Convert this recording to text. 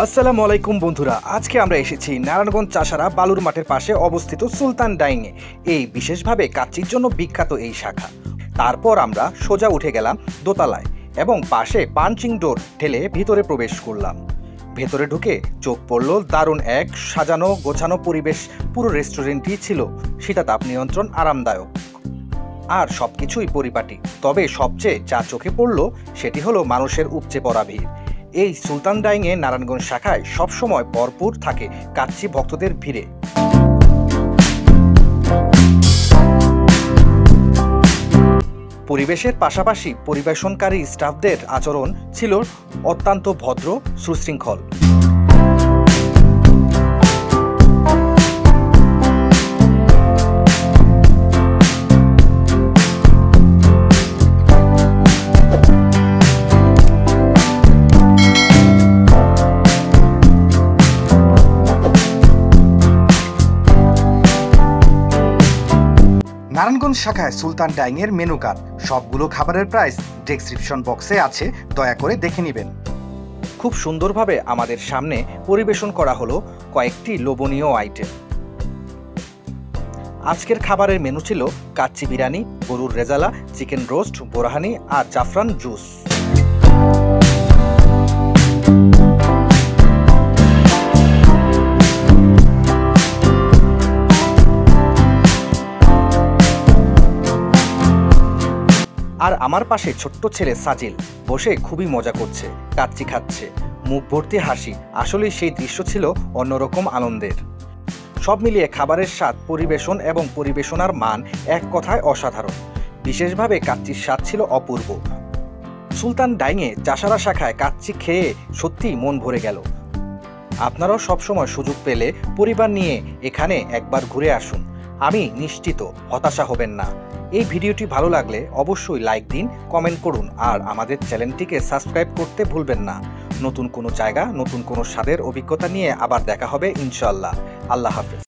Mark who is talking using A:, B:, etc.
A: আসসালামু আলাইকুম বন্ধুরা, আজকে আমরা এসেছি নারায়ণগঞ্জ চাষারা বালুর মাঠের পাশে অবস্থিত সুলতান ডাইংয়ে। এই বিশেষভাবে কাচ্চির জন্য বিখ্যাত এই শাখা। তারপর আমরা সোজা উঠে গেলাম দোতলায় এবং পাশে পাঞ্চিং ডোর ঠেলে ভিতরে প্রবেশ করলাম। ভেতরে ঢুকে চোখ পড়ল দারুণ এক সাজানো গোছানো পরিবেশ। পুরো রেস্টুরেন্টটি ছিল শীতাতাপ নিয়ন্ত্রণ, আরামদায়ক আর সবকিছুই পরিপাটি। তবে সবচেয়ে যা চোখে পড়ল সেটি হলো মানুষের উপচে পড়া ভিড়। এই সুলতান ডাইংয়ে নারায়ণগঞ্জ শাখায় সবসময় ভরপুর থাকে কাচ্চি ভক্তদের ভিড়ে। পরিবেশের পাশাপাশি পরিবেশনকারী স্টাফদের আচরণ ছিল অত্যন্ত ভদ্র, সুশৃঙ্খল। নারায়ণগঞ্জ শাখায় সুলতান ডাইংয়ের মেনু কার্ড, সবগুলো খাবারের প্রাইস ডেসক্রিপশন বক্সে আছে, দয়া করে দেখে নেবেন। খুব সুন্দরভাবে আমাদের সামনে পরিবেশন করা হলো কয়েকটি লোভনীয় আইটেম। আজকের খাবারের মেনু ছিল কাচ্চি বিরিয়ানি, গরুর রেজালা, চিকেন রোস্ট, বোরহানি আর জাফরান জুস। আর আমার পাশে ছোট্ট ছেলে সাজিল বসে খুবই মজা করছে, কাচ্চি খাচ্ছে, মুখ ভর্তি হাসি। আসলেই সেই দৃশ্য ছিল অন্যরকম আনন্দের। সব মিলিয়ে খাবারের স্বাদ, পরিবেশন এবং পরিবেশনার মান এক কথায় অসাধারণ। বিশেষভাবে কাচ্চির স্বাদ ছিল অপূর্ব। সুলতান ডাইংয়ে চাষারা শাখায় কাচ্চি খেয়ে সত্যিই মন ভরে গেল। আপনারাও সবসময় সুযোগ পেলে পরিবার নিয়ে এখানে একবার ঘুরে আসুন। আমি নিশ্চিত হতাশা হবেন না। এই ভিডিওটি ভালো লাগলে অবশ্যই লাইক দিন, কমেন্ট করুন আর আমাদের চ্যানেলটিকে সাবস্ক্রাইব করতে ভুলবেন না। নতুন কোনো জায়গা, নতুন কোনো স্বাদের অভিজ্ঞতা নিয়ে আবার দেখা হবে ইনশাআল্লাহ। আল্লাহ হাফেজ।